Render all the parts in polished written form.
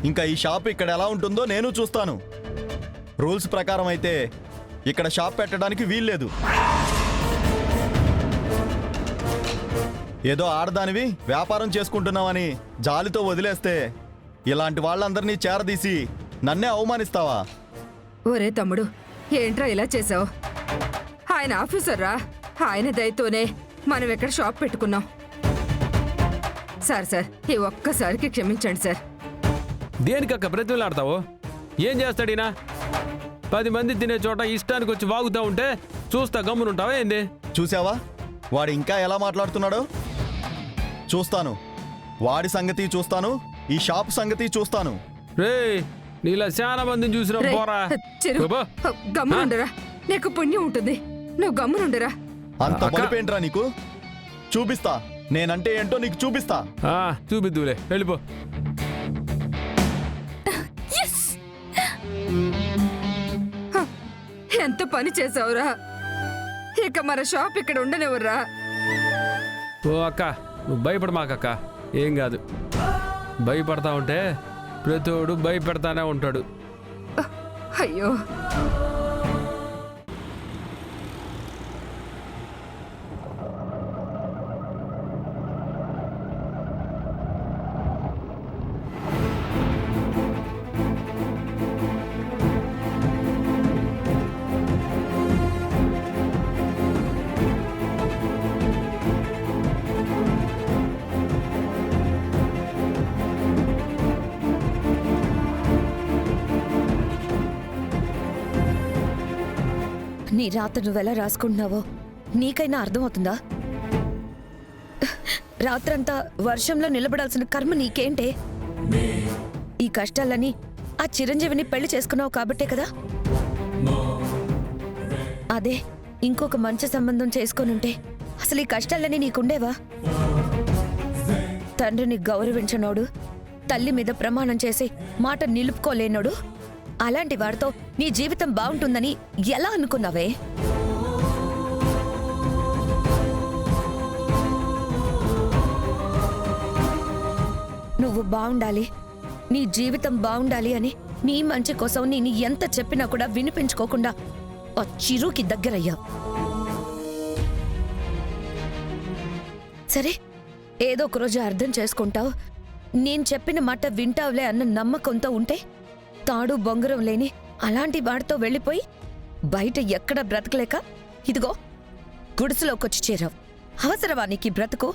ఇంకా ఈ షాప్ ఇక్కడ ఎలా ఉంటుందో నేను చూస్తాను. రూల్స్ ప్రకారం అయితే ఇక్కడ షాప్ పెట్టడానికి వీల్లేదు. ఏదో ఆడదానివి వ్యాపారం చేసుకుంటున్నావని జాలితో వదిలేస్తే ఇలాంటి వాళ్ళందరినీ చేరదీసి నన్నే అవమానిస్తావా? ఒరే తమ్ముడు, ఏంట్రా ఇలా చేసావు? ఆయన ఆఫీసర్ రా, ఆయన దయతోనే మనం ఇక్కడ షాప్ పెట్టుకున్నాం. సార్ ఈ ఒక్కసారికి క్షమించండి సార్. దేనికక్క బ్రతిమలాడతావు? ఏం చేస్తాడినా? 10 మంది తినే చోట ఇష్టానికి వచ్చి వాగుతా ఉంటే చూస్తా గమ్మునుంటావా ఏంది? చూసావా వాడు ఇంకా ఎలా మాట్లాడుతున్నాడో? చూస్తాను, వాడి సంగతి చూస్తాను, ఈ షాప్ సంగతి చూస్తాను. రే, నీలా చాలా మందిని చూసిన పోరా. గమ్మునుండరా, నీకు పుణ్యం ఉంటుంది. నువ్వు గమ్మునుండరా. అంత బలిపేంట్రా నీకు? చూపిస్తా, నేనంటే ఏంటో నీకు చూపిస్తా. చూపిద్దులే, వెళ్ళిపో. ఎంత పని చేసావురా! ఇక మన షాప్ ఇక్కడ ఉండనివ్వరా. ఓ అక్క, నువ్వు భయపడమాకక్క, ఏం కాదు. భయపడతా ఉంటే ప్రతోడు భయపెడతానే ఉంటాడు. అయ్యో, నీ రాత నువ్వెలా రాసుకుంటున్నావో నీకైనా అర్థమవుతుందా? రాత్రంతా వర్షంలో నిలబడాల్సిన కర్మ నీకేంటే? ఈ కష్టాలని ఆ చిరంజీవిని పెళ్లి చేసుకున్నావు కాబట్టే కదా. అదే ఇంకొక మంచి సంబంధం చేసుకొనుంటే అసలు ఈ కష్టాలన్నీ నీకుండేవా? తండ్రిని గౌరవించనోడు, తల్లి మీద ప్రమాణం చేసి మాట నిలుపుకోలేనోడు, అలాంటి వాడితో నీ జీవితం బాగుంటుందని ఎలా అనుకున్నావే? నువ్వు బాగుండాలి, నీ జీవితం బాగుండాలి అని నీ మంచి కోసం నేను ఎంత చెప్పినా కూడా వినిపించుకోకుండా ఆ చిరుకి దగ్గరయ్యావు. సరే, ఏదో ఒకరోజు అర్థం చేసుకుంటావు, నేను చెప్పిన మాట వింటావులే అన్న నమ్మకంతో ఉంటే తాడు బొంగరం లేని అలాంటి వాడితో వెళ్ళిపోయి బయట ఎక్కడ బ్రతకలేక ఇదిగో గుడిసెలోకొచ్చి చేరావు. అవసరమా నీకు ఈ బ్రతుకు?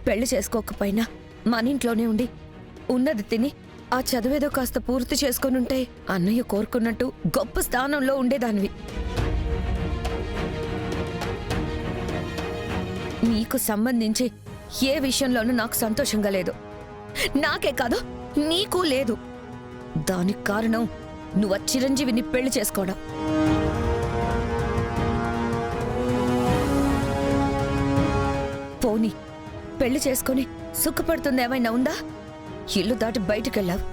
పెళ్లి చేసుకోకపోయినా మన ఇంట్లోనే ఉండి ఉన్నది తిని ఆ చదివేదో కాస్త పూర్తి చేసుకొనుంటే అన్నయ్య కోరుకున్నట్టు గొప్ప స్థానంలో ఉండేదానివి. నీకు సంబంధించి ఏ విషయంలోనూ నాకు సంతోషంగా లేదు. నాకే కాదు, నీకు లేదు. దానికి కారణం నువ్వు ఆ చిరంజీవిని పెళ్లి చేసుకోవడం. పోనీ పెళ్లి చేసుకుని సుఖపడుతుంది ఏమైనా ఉందా? ఇల్లు దాటి బయటకెళ్ళావు,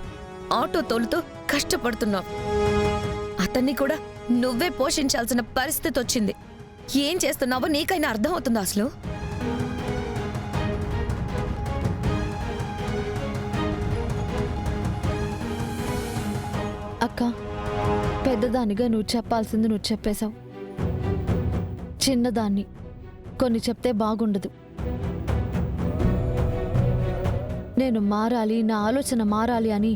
ఆటో తోలుతూ కష్టపడుతున్నావు. అతన్ని కూడా నువ్వే పోషించాల్సిన పరిస్థితి వచ్చింది. ఏం చేస్తున్నావో నీకైనా అర్థమవుతుందా అసలు? అక్క, పెద్దదానిగా నువ్వు చెప్పాల్సింది నువ్వు చెప్పేశావు. చిన్నదాన్ని కొన్ని చెప్తే బాగుండదు. నేను మారాలి, నా ఆలోచన మారాలి అని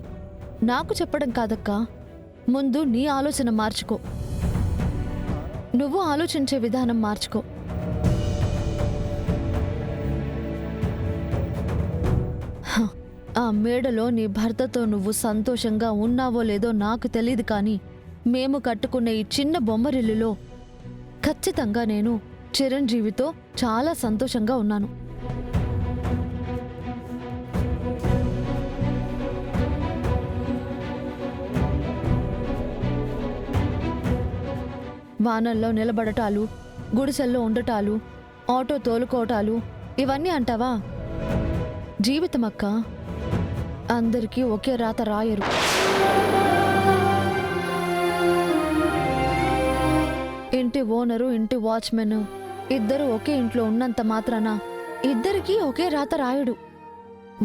నాకు చెప్పడం కాదక్కా, ముందు నీ ఆలోచన మార్చుకో. నువ్వు ఆలోచించే విధానం మార్చుకో. ఆ మేడలో నీ భర్తతో నువ్వు సంతోషంగా ఉన్నావో లేదో నాకు తెలీదు, కానీ మేము కట్టుకున్న ఈ చిన్న బొమ్మరిల్లులో ఖచ్చితంగా నేను చిరంజీవితో చాలా సంతోషంగా ఉన్నాను. వానల్లో నిలబడటాలు, గుడిసెల్లో ఉండటాలు, ఆటో తోలుకోవటాలు ఇవన్నీ అంటావా? జీవితం అక్క, అందరికీ ఒకే రాత రాయరు. ఇంటి ఓనరు, ఇంటి వాచ్మెన్ ఇద్దరు ఒకే ఇంట్లో ఉన్నంత మాత్రాన ఇద్దరికీ ఒకే రాత రాయుడు.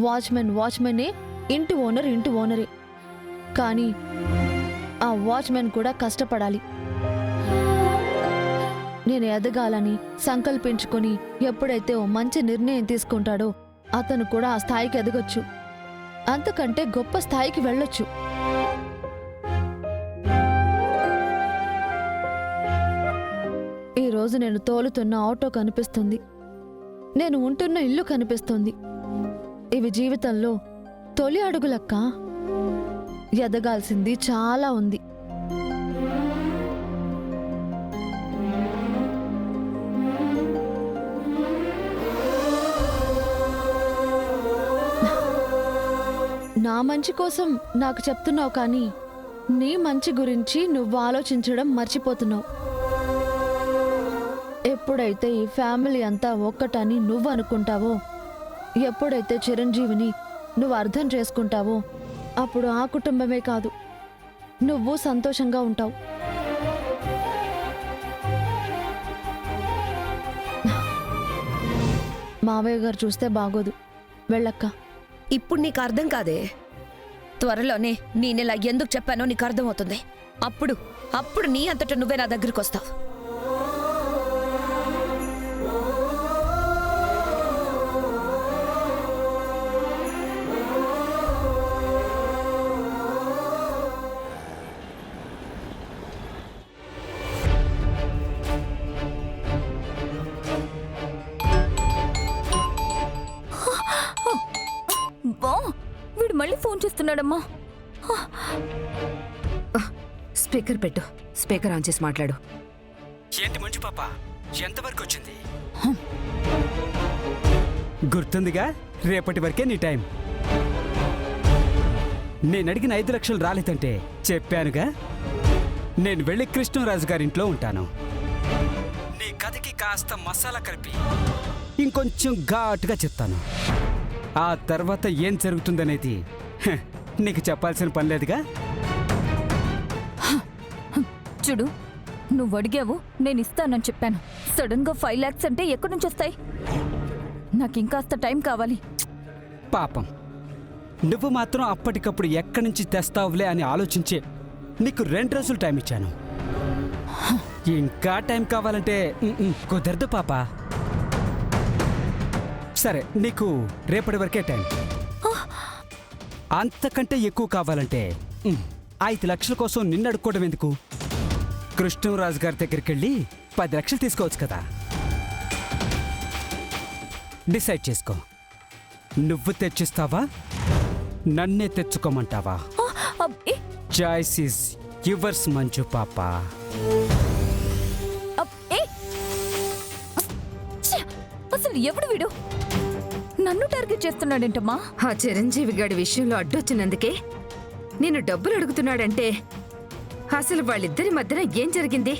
వాచ్మెన్ వాచ్మెనే, ఇంటి ఓనర్ ఇంటి ఓనరే. కానీ ఆ వాచ్మెన్ కూడా కష్టపడాలి. నేను ఎదగాలని సంకల్పించుకుని ఎప్పుడైతే ఓ మంచి నిర్ణయం తీసుకుంటాడో అతను కూడా ఆ స్థాయికి ఎదగొచ్చు, అంతకంటే గొప్ప స్థాయికి వెళ్ళొచ్చు. ఈరోజు నేను తోలుతున్న ఆటో కనిపిస్తుంది, నేను ఉంటున్న ఇల్లు కనిపిస్తుంది. ఇవి జీవితంలో తొలి అడుగులక్క. ఎదగాల్సింది చాలా ఉంది. నా మంచి కోసం నాకు చెప్తున్నావు, కానీ నీ మంచి గురించి నువ్వు ఆలోచించడం మర్చిపోతున్నావు. ఎప్పుడైతే ఈ ఫ్యామిలీ అంతా ఒక్కటని నువ్వు అనుకుంటావో, ఎప్పుడైతే చిరంజీవిని నువ్వు అర్థం చేసుకుంటావో, అప్పుడు ఆ కుటుంబమే కాదు, నువ్వు సంతోషంగా ఉంటావు. మావయ్య గారు చూస్తే బాగోదు, వెళ్ళక్క. ఇప్పుడు నీకు అర్థం కాదే. త్వరలోనే నేనెలా ఎందుకు చెప్పానో నీకు అర్థమవుతుంది. అప్పుడు నీ అంతటా నువ్వే నా దగ్గరికి వస్తావు. వీడు మళ్ళీ ఫోన్ చేస్తున్నాడమ్మా. స్పీకర్ పెట్టు, స్పీకర్ ఆన్ చేసి మాట్లాడు. ఏంటి మంజు పాప, ఎంతవరకు వచ్చింది? గుర్తుందిగా, రేపటి వరకే నీ టైం. నేను అడిగిన 5 లక్షలు రాలేదంటే చెప్పానుగా, నేను వెళ్ళి కృష్ణరాజు గారింట్లో ఉంటాను. నీ కథకి కాస్త మసాలా కలిపి ఇంకొంచెం ఘాటుగా చెప్తాను. ఆ తర్వాత ఏం జరుగుతుందనేది నీకు చెప్పాల్సిన పని లేదుగా. చూడు, నువ్వు అడిగావు, నేను ఇస్తానని చెప్పాను. సడన్ గా 5 lakhs అంటే ఎక్కడి నుంచి వస్తాయి? నాకు ఇంకాస్త టైం కావాలి. పాపం, నువ్వు మాత్రం అప్పటికప్పుడు ఎక్కడి నుంచి తెస్తావులే అని ఆలోచించే నీకు 2 రోజులు టైం ఇచ్చాను. ఇంకా టైం కావాలంటే కుదరదు పాప. సరే, నీకు రేపటి వరకే టైం. అంతకంటే ఎక్కువ కావాలంటే 5 లక్షల కోసం నిన్ను అడుక్కోవడం ఎందుకు? కృష్ణరాజు గారి దగ్గరికి వెళ్ళి 10 లక్షలు తీసుకోవచ్చు కదా. డిసైడ్ చేసుకో, నువ్వు తెచ్చిస్తావా, నన్నే తెచ్చుకోమంటావా? చాయిస్ ఈజ్ యువర్స్ మంజు పాప. అసలు ఎవడు వీడు? నన్ను టార్గెట్ చేస్తున్నాడేంటమ్మా? ఆ చిరంజీవి గాడి విషయంలో అడ్డొచ్చినందుకే నేను డబ్బులు అడుగుతున్నాడంటే అసలు వాళ్ళిద్దరి మధ్యన ఏం జరిగింది?